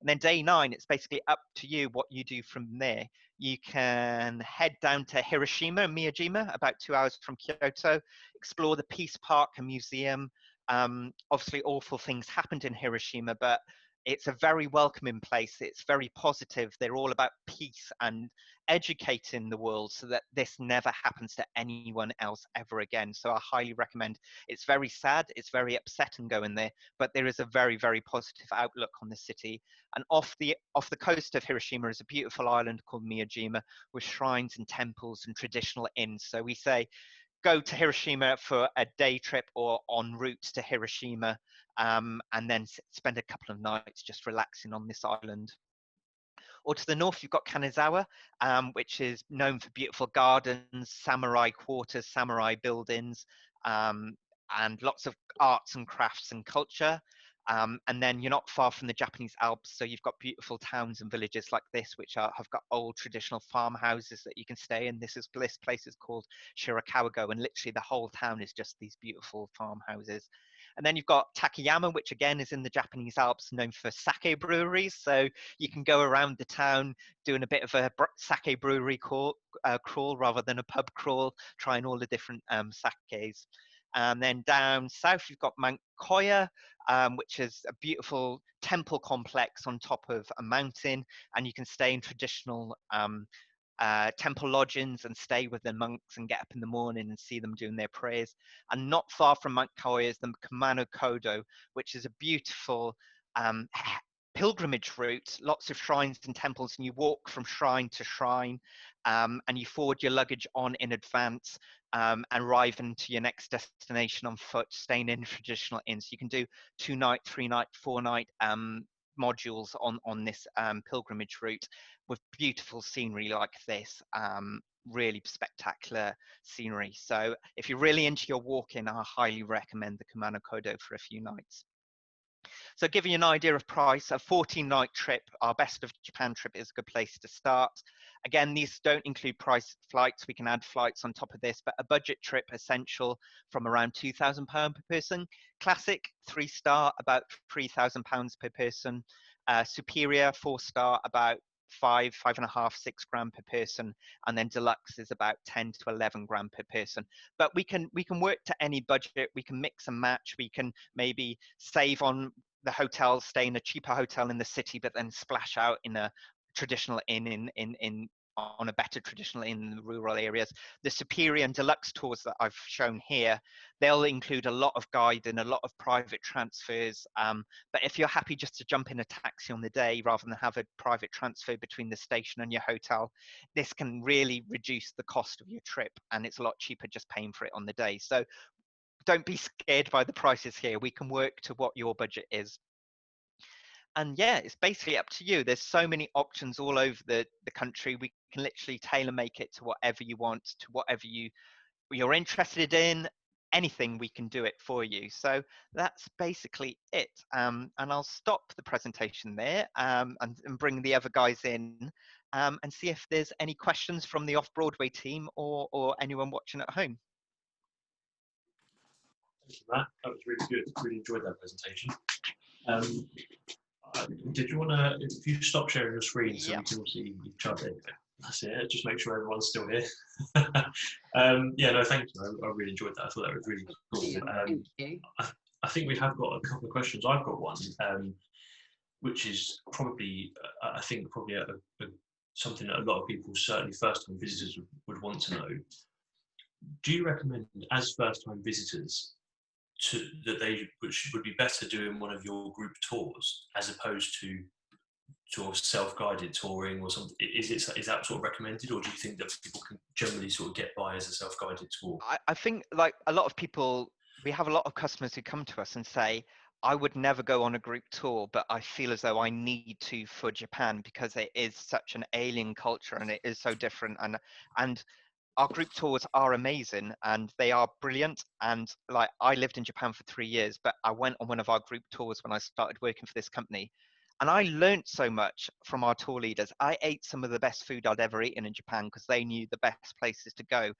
S2: And then day 9, it's basically up to you what you do from there. You can head down to Hiroshima and Miyajima, about 2 hours from Kyoto, explore the Peace Park and Museum. Obviously, awful things happened in Hiroshima, but it's a very welcoming place. It's very positive. They're all about peace and educating the world so that this never happens to anyone else ever again. So I highly recommend. It's very sad. It's very upsetting going there, but there is a very, very positive outlook on the city. And off the coast of Hiroshima is a beautiful island called Miyajima with shrines and temples and traditional inns. So we say, go to Hiroshima for a day trip or en route to Hiroshima, and then spend a couple of nights just relaxing on this island. Or to the north, you've got Kanazawa, which is known for beautiful gardens, samurai quarters, samurai buildings, and lots of arts and crafts and culture. And then you're not far from the Japanese Alps, so you've got beautiful towns and villages like this, which have got old traditional farmhouses that you can stay in. This place is called Shirakawa-go, and literally the whole town is just these beautiful farmhouses. And then you've got Takayama, which again is in the Japanese Alps, known for sake breweries. So you can go around the town doing a bit of a sake brewery crawl rather than a pub crawl, trying all the different sakes. And then down south, you've got Mount Koya, which is a beautiful temple complex on top of a mountain, and you can stay in traditional temple lodgings and stay with the monks and get up in the morning and see them doing their prayers. And not far from Mount Koya is the Kumano Kodo, which is a beautiful pilgrimage route, lots of shrines and temples, and you walk from shrine to shrine, and you forward your luggage on in advance, and arrive into your next destination on foot, staying in traditional inns. You can do 2-night, 3-night, 4-night modules on this pilgrimage route with beautiful scenery like this. Really spectacular scenery. So if you're really into your walking, I highly recommend the Kumano Kodo for a few nights. So giving you an idea of price, a 14-night trip, our best of Japan trip, is a good place to start. Again, these don't include price flights. We can add flights on top of this, but a budget trip essential from around £2,000 per person. Classic 3-star, about £3,000 per person. Superior 4-star, about 5.5, 6 grand per person, and then deluxe is about 10 to 11 grand per person. But we can work to any budget. We can mix and match. We can maybe save on the hotel, stay in a cheaper hotel in the city, but then splash out in a traditional inn on a better traditional inn in the rural areas. The superior and deluxe tours that I've shown here, they'll include a lot of guide and a lot of private transfers. But if you're happy just to jump in a taxi on the day rather than have a private transfer between the station and your hotel, this can really reduce the cost of your trip, and it's a lot cheaper just paying for it on the day. So don't be scared by the prices here. We can work to what your budget is. And yeah, it's basically up to you. There's so many options all over the country. We can literally tailor make it to whatever you want, to whatever you're interested in. Anything, we can do it for you. So that's basically it. And I'll stop the presentation there, and bring the other guys in, and see if there's any questions from the Off-Broadway team or anyone watching at home.
S1: Thank you, Matt. That was really good. Really enjoyed that presentation. Did you want to, if you stop sharing your screen so we can all see each other? That's it. Just make sure everyone's still here. Yeah, no, thank you. I really enjoyed that. I thought that was really cool.
S4: Thank you.
S1: I think we have got a couple of questions. I've got one, which is probably, I think, probably something that a lot of people, certainly first-time visitors, would want to know. Do you recommend, as first-time visitors, that they would be better doing one of your group tours as opposed to sort of self-guided touring or something? Is that sort of recommended, or do you think that people can generally sort of get by as a self-guided tour?
S2: I think, like a lot of people, we have a lot of customers who come to us and say, I would never go on a group tour, but I feel as though I need to for Japan because it is such an alien culture and it is so different. And our group tours are amazing and they are brilliant. And like, I lived in Japan for 3 years, but I went on one of our group tours when I started working for this company. And I learned so much from our tour leaders. I ate some of the best food I'd ever eaten in Japan because they knew the best places to go.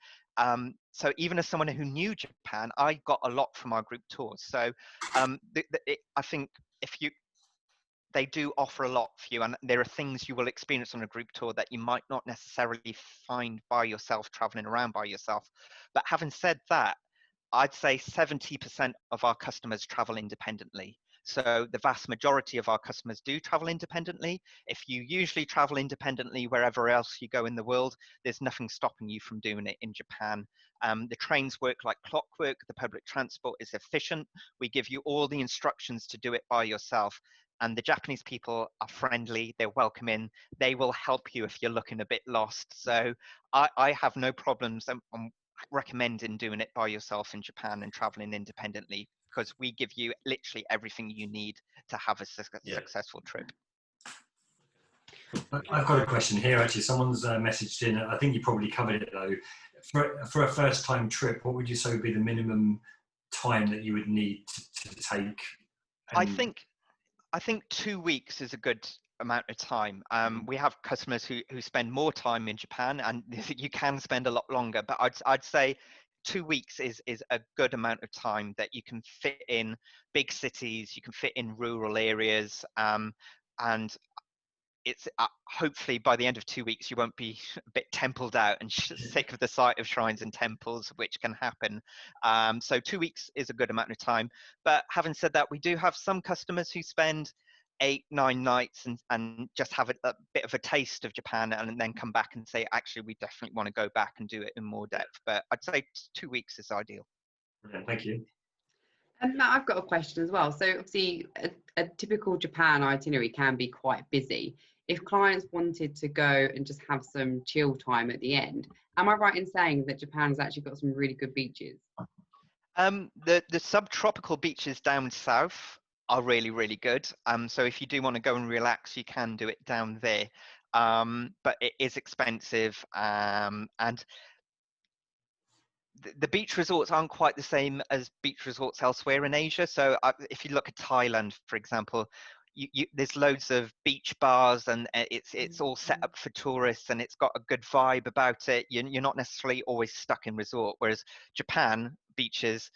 S2: So even as someone who knew Japan, I got a lot from our group tours. So I think they do offer a lot for you, and there are things you will experience on a group tour that you might not necessarily find by yourself, traveling around by yourself. But having said that, I'd say 70% of our customers travel independently. So the vast majority of our customers do travel independently. If you usually travel independently wherever else you go in the world, there's nothing stopping you from doing it in Japan. The trains work like clockwork. The public transport is efficient. We give you all the instructions to do it by yourself. And the Japanese people are friendly, they're welcoming, they will help you if you're looking a bit lost. So I have no problems. I'm recommending doing it by yourself in Japan and traveling independently, because we give you literally everything you need to have a successful trip.
S3: I've got a question here, actually. Someone's messaged in. I think you probably covered it, though. For a first-time trip, what would you say would be the minimum time that you would need to take?
S2: I think 2 weeks is a good amount of time. We have customers who spend more time in Japan, and you can spend a lot longer, but I'd say 2 weeks is a good amount of time that you can fit in big cities, you can fit in rural areas, and it's hopefully by the end of 2 weeks you won't be a bit templed out and sick of the sight of shrines and temples, which can happen. So 2 weeks is a good amount of time. But having said that, we do have some customers who spend 8-9 nights and just have a bit of a taste of Japan and then come back and say, actually, we definitely want to go back and do it in more depth. But I'd say 2 weeks is ideal.
S3: Yeah, thank you.
S5: And Matt, I've got a question as well. So obviously, a typical Japan itinerary can be quite busy. If clients wanted to go and just have some chill time at the end, am I right in saying that Japan's actually got some really good beaches?
S2: The subtropical beaches down south are really, really good. So if you do want to go and relax, you can do it down there. But it is expensive, and the beach resorts aren't quite the same as beach resorts elsewhere in Asia. So if you look at Thailand, for example, there's loads of beach bars, and it's all set up for tourists, and it's got a good vibe about it. You're not necessarily always stuck in resort. Whereas Japan beaches,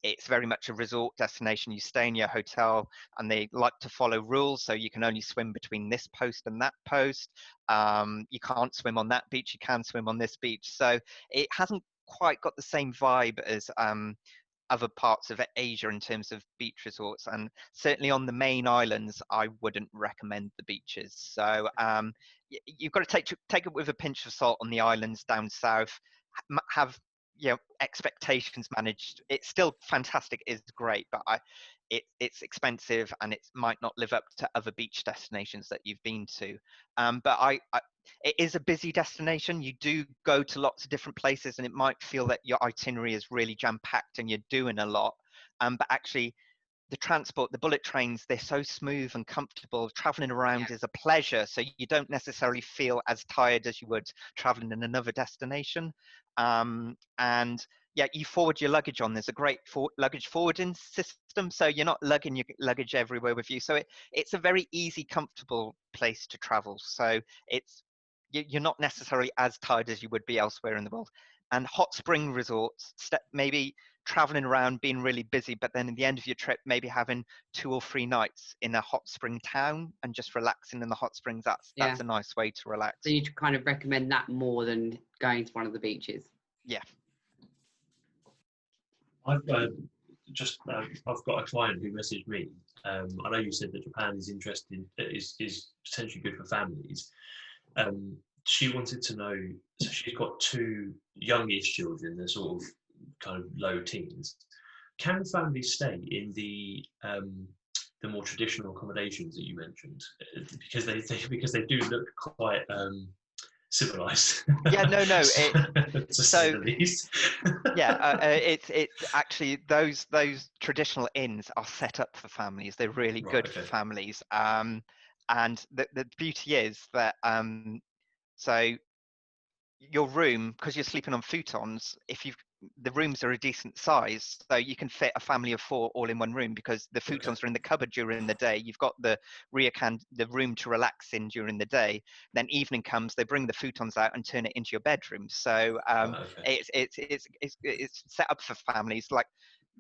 S2: it's very much a resort destination. You stay in your hotel, and they like to follow rules. So you can only swim between this post and that post. You can't swim on that beach. You can swim on this beach. So it hasn't quite got the same vibe as other parts of Asia in terms of beach resorts, and certainly on the main islands I wouldn't recommend the beaches. So you've got to take it with a pinch of salt on the islands down south. Have expectations managed. It's still fantastic, it's great, but it's expensive, and it might not live up to other beach destinations that you've been to. But it is a busy destination. You do go to lots of different places, and it might feel that your itinerary is really jam-packed and you're doing a lot. But actually, the transport, the bullet trains, they're so smooth and comfortable. Traveling around is a pleasure, so you don't necessarily feel as tired as you would traveling in another destination. And yeah, you forward your luggage on. There's a great luggage forwarding system, so you're not lugging your luggage everywhere with you. So it's a very easy, comfortable place to travel. So you're not necessarily as tired as you would be elsewhere in the world. And hot spring resorts, maybe traveling around, being really busy, but then at the end of your trip, maybe having 2 or 3 nights in a hot spring town and just relaxing in the hot springs. That's a nice way to relax.
S5: So you kind of recommend that more than going to one of the beaches?
S2: Yeah.
S1: I've got a client who messaged me. I know you said that Japan is interesting, is potentially good for families. She wanted to know, so she's got 2 youngish children, they're sort of kind of low teens. Can families stay in the more traditional accommodations that you mentioned? Because they do look quite civilized.
S2: Yeah, no.
S1: So
S2: it's actually those traditional inns are set up for families. They're really good for families. And the beauty is that so your room, because you're sleeping on futons, the rooms are a decent size, so you can fit a family of 4 all in one room, because the futons are in the cupboard during the day. You've got the room to relax in during the day. Then evening comes, they bring the futons out and turn it into your bedroom. So it's set up for families. Like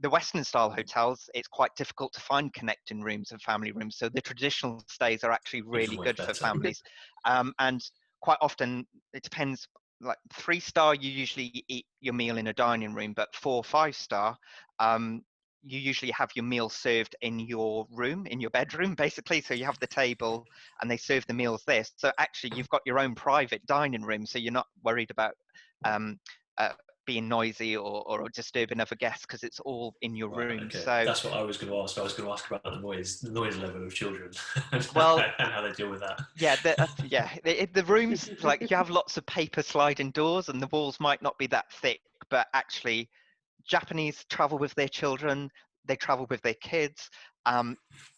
S2: the Western style hotels, it's quite difficult to find connecting rooms and family rooms. So the traditional stays are actually really good for families. And quite often, it depends. Like 3-star, you usually eat your meal in a dining room, but 4 or 5-star, you usually have your meal served in your room, in your bedroom, basically. So you have the table and they serve the meals there. So actually, you've got your own private dining room, so you're not worried about being noisy or disturbing other guests, because it's all in your room.
S1: Okay.
S2: So
S1: that's what I was going to ask. I was going to ask about the noise level of children,
S2: well,
S1: and how they deal with that.
S2: Yeah, the rooms, like, you have lots of paper sliding doors, and the walls might not be that thick, but actually, Japanese travel with their children, they travel with their kids.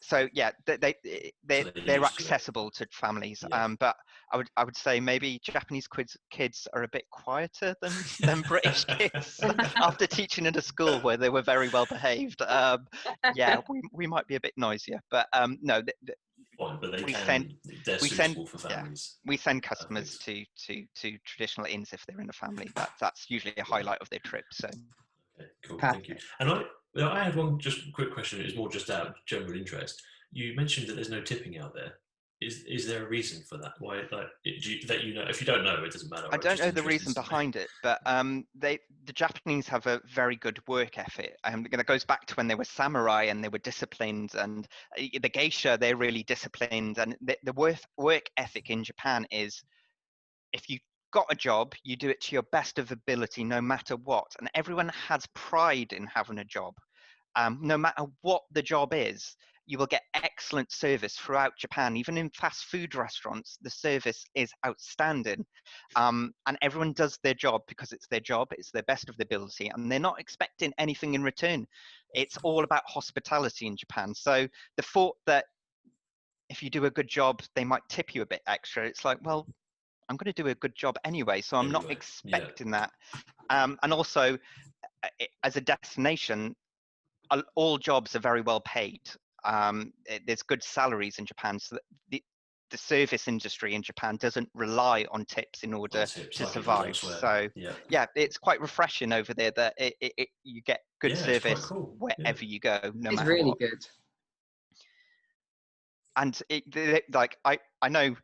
S2: So yeah, they're accessible to families.
S1: Yeah.
S2: But I would say maybe Japanese kids are a bit quieter than British kids. After teaching in a school where they were very well behaved, yeah, we might be a bit noisier. But no,
S1: But they're
S2: we
S1: suitable for families.
S2: We send customers to traditional inns if they're in a family. That's usually a highlight of their trip. So.
S1: Okay, cool. Thank you. And I had one just quick question. It's more just out of general interest. You mentioned that there's no tipping out there. Is there a reason for that? Why, if you don't know, it doesn't matter.
S2: I don't know the reason behind it, but the Japanese have a very good work ethic. That goes back to when they were samurai and they were disciplined, and the geisha, they're really disciplined. And the work ethic in Japan is, if you got a job, you do it to your best of ability, no matter what. And everyone has pride in having a job. no matter what the job is, you will get excellent service throughout Japan. Even in fast food restaurants, the service is outstanding. And everyone does their job because it's their job, it's their best of their ability, and they're not expecting anything in return. It's all about hospitality in Japan. So the thought that if you do a good job, they might tip you a bit extra, it's like, well, I'm going to do a good job anyway, so I'm not
S1: Anyway, yeah.
S2: expecting that. And also, as a destination, all jobs are very well paid. There's good salaries in Japan, so the service industry in Japan doesn't rely on tips in order
S1: tips
S2: to
S1: like it does
S2: survive.
S1: elsewhere.
S2: So
S1: Yeah.
S2: it's quite refreshing over there that you get good
S1: Yeah, it's quite
S2: service
S1: cool.
S2: wherever you go, no
S5: It's
S2: matter
S5: really
S2: what.
S5: good.
S2: And like I know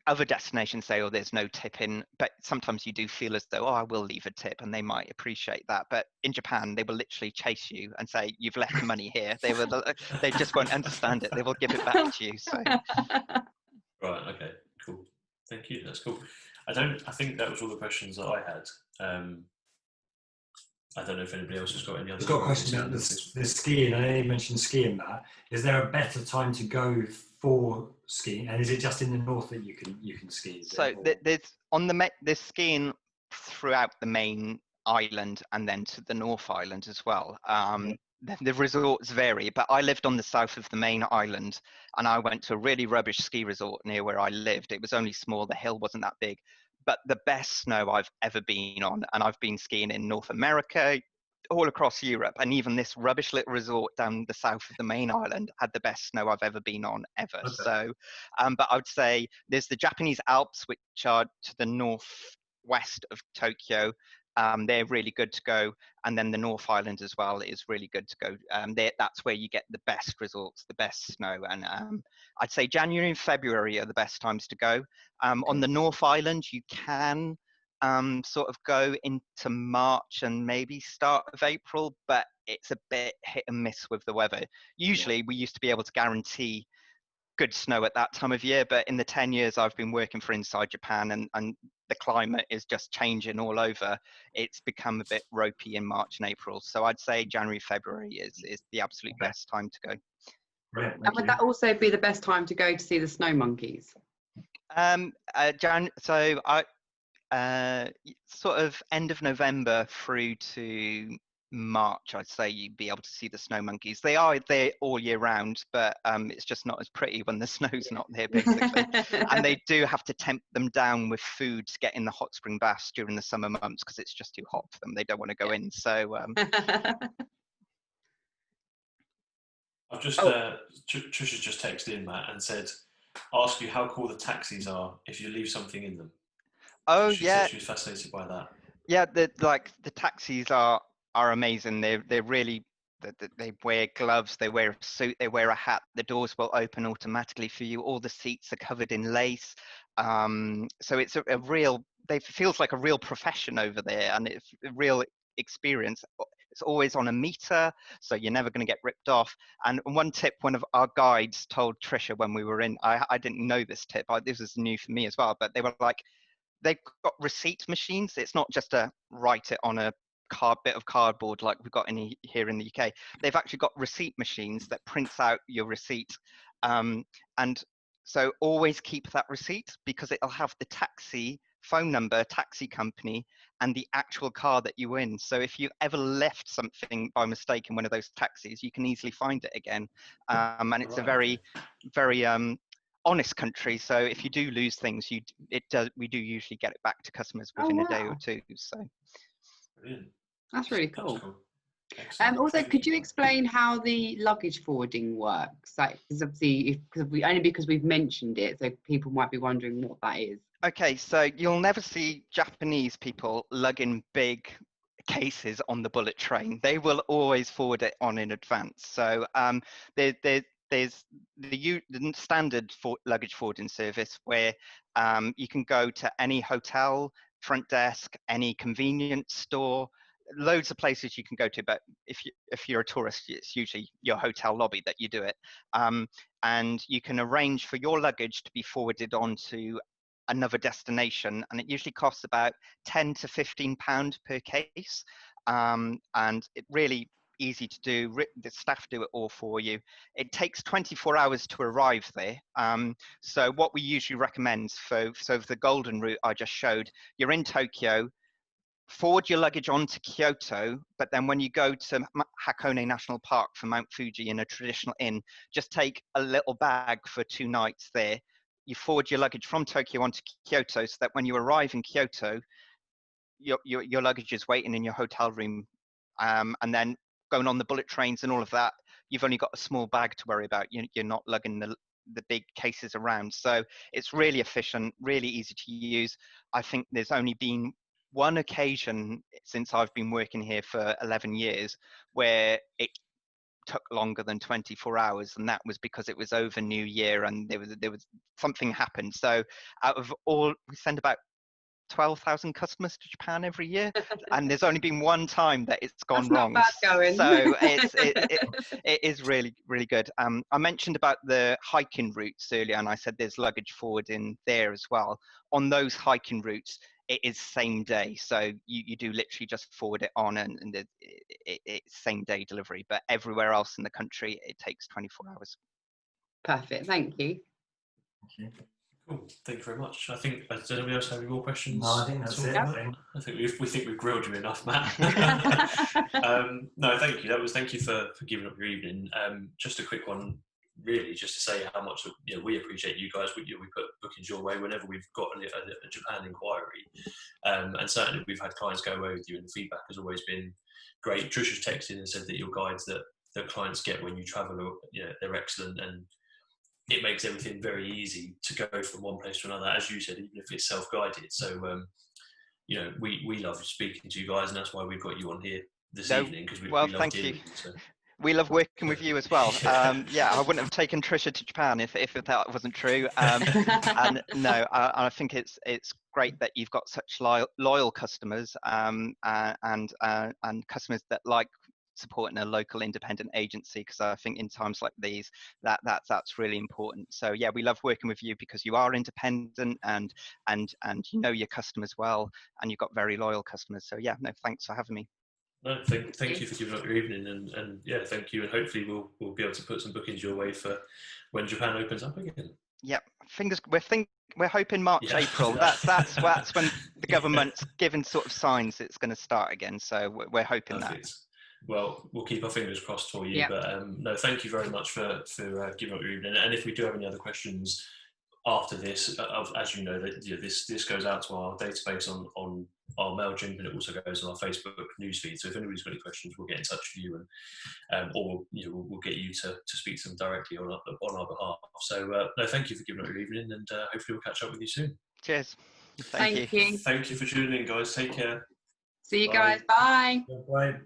S2: other destinations say, oh, there's no tipping, but sometimes you do feel as though, oh, I will leave a tip, and they might appreciate that. But in Japan, they will literally chase you and say, you've left money here. They just won't understand it. They will give it back to you. So
S1: Right. Okay. Cool. Thank you. That's cool. I think that was all the questions that I had. I don't know if anybody else has got any other.
S3: I've got a question about the skiing. I know you mentioned skiing, Matt. Is there a better time to go for skiing, and is it just in the north that you can ski?
S2: So there's skiing throughout the main island and then to the North Island as well. The resorts vary, but I lived on the south of the main island, and I went to a really rubbish ski resort near where I lived. It was only small, the hill wasn't that big, but the best snow I've ever been on, and I've been skiing in North America, all across Europe, and even this rubbish little resort down the south of the main island had the best snow I've ever been on ever.
S3: Okay.
S2: So, but I would say there's the Japanese Alps, which are to the northwest of Tokyo. They're really good to go, and then the North Island as well is really good to go. That's where you get the best resorts, the best snow, and I'd say January and February are the best times to go. On the North Island, you can sort of go into March and maybe start of April, but it's a bit hit and miss with the weather. Usually we used to be able to guarantee good snow at that time of year, but in the 10 years I've been working for Inside Japan, and the climate is just changing all over, it's become a bit ropey in March and April. So I'd say January, February is the absolute best time to go.
S3: Brilliant,
S5: And would that also be the best time to go to see the snow monkeys?
S2: So I sort of end of November through to March, I'd say you'd be able to see the snow monkeys. They are there all year round, but it's just not as pretty when the snow's not there, basically. And they do have to tempt them down with food to get in the hot spring baths during the summer months because it's just too hot for them. They don't want to go in. So
S1: I've just Trisha's just texted in, Matt, and said, "Ask you how cool the taxis are if you leave something in them."
S2: oh
S1: She
S2: yeah,
S1: said she was fascinated by that.
S2: yeah. The taxis are amazing. They're really. They wear gloves, they wear a suit, they wear a hat. The doors will open automatically for you. All the seats are covered in lace. So it's a real. It feels like a real profession over there, and it's a real experience. It's always on a meter, so you're never going to get ripped off. And one tip one of our guides told Trisha when we were in, I didn't know this tip. This was new for me as well, but they were like, they've got receipt machines. It's not just a write it on a bit of cardboard like we've got here in the UK. They've actually got receipt machines that prints out your receipt, and so always keep that receipt because it'll have the taxi phone number, taxi company, and the actual car that you were in. So if you ever left something by mistake in one of those taxis, you can easily find it again. And it's a very honest country, so if you do lose things, we do usually get it back to customers within a day or two. So
S1: Brilliant.
S5: That's really cool.
S1: Excellent.
S5: Also, could you explain how the luggage forwarding works? Like, because obviously, because we've mentioned it, so people might be wondering what that is. Okay,
S2: so you'll never see Japanese people lugging big cases on the bullet train. They will always forward it on in advance. So there's the standard luggage forwarding service where you can go to any hotel, front desk, any convenience store, loads of places you can go to, but if you're a tourist, it's usually your hotel lobby that you do it, and you can arrange for your luggage to be forwarded on to another destination, and it usually costs about £10 to £15 per case, and it really easy to do. The staff do it all for you. It takes 24 hours to arrive there. So what we usually recommend for the golden route I just showed, you're in Tokyo, forward your luggage onto Kyoto, but then when you go to Hakone National Park for Mount Fuji in a traditional inn, just take a little bag for 2 nights there. You forward your luggage from Tokyo onto Kyoto so that when you arrive in Kyoto, your luggage is waiting in your hotel room. And then going on the bullet trains and all of that, you've only got a small bag to worry about. You're not lugging the big cases around. So it's really efficient, really easy to use. I think there's only been one occasion since I've been working here for 11 years where it took longer than 24 hours, and that was because it was over New Year and there was something happened. So out of all, we send about 12,000 customers to Japan every year, and there's only been one time that it's gone wrong.
S5: That's not bad going.
S2: So it is really, really good. I mentioned about the hiking routes earlier, and I said there's luggage forward in there as well. On those hiking routes, it is same day. So you do literally just forward it on, and it's same day delivery. But everywhere else in the country, it takes 24 hours.
S5: Perfect. Thank you.
S3: Thank you.
S1: Cool. Thank you very much. I think, does anybody else have any more questions?
S3: No, I think that's it.
S1: I think we think we've grilled you enough, Matt. No, thank you. Thank you for giving up your evening. Just a quick one, really, just to say how much we appreciate you guys. We put bookings your way whenever we've got a Japan inquiry, and certainly we've had clients go away with you, and the feedback has always been great. Trisha's texted and said that your guides that the clients get when you travel, they're excellent, and it makes everything very easy to go from one place to another, as you said, even if it's self-guided. So, we love speaking to you guys, and that's why we've got you on here this evening, because we love
S2: thank
S1: dealing
S2: you.
S1: with you. So.
S2: We love working with you as well. I wouldn't have taken Trisha to Japan if that wasn't true. And no, I think it's great that you've got such loyal customers and customers that like supporting a local independent agency, because I think in times like these that's really important. So yeah, we love working with you because you are independent and you know your customers well, and you've got very loyal customers. So yeah, no, thanks for having me.
S1: No, thank you for giving up your evening, and yeah, thank you, and hopefully we'll be able to put some bookings your way for when Japan opens up again.
S2: Yep, we're hoping March, April. That's when the government's given sort of signs it's going to start again. So we're hoping
S1: Perfect.
S2: that.
S1: Well, we'll keep our fingers crossed for you.
S5: Yep.
S1: But no, thank you very much for giving up your evening. And if we do have any other questions after this, as you know, this goes out to our database on our MailChimp, and it also goes on our Facebook newsfeed. So if anybody's got any questions, we'll get in touch with you, and or we'll get you to speak to them directly on our behalf. So no, thank you for giving up your evening, and hopefully we'll catch up with you soon.
S2: Cheers.
S5: Thank you.
S1: Thank you for tuning in, guys. Take care.
S5: See you
S1: Bye.
S5: guys. Bye.
S3: Bye.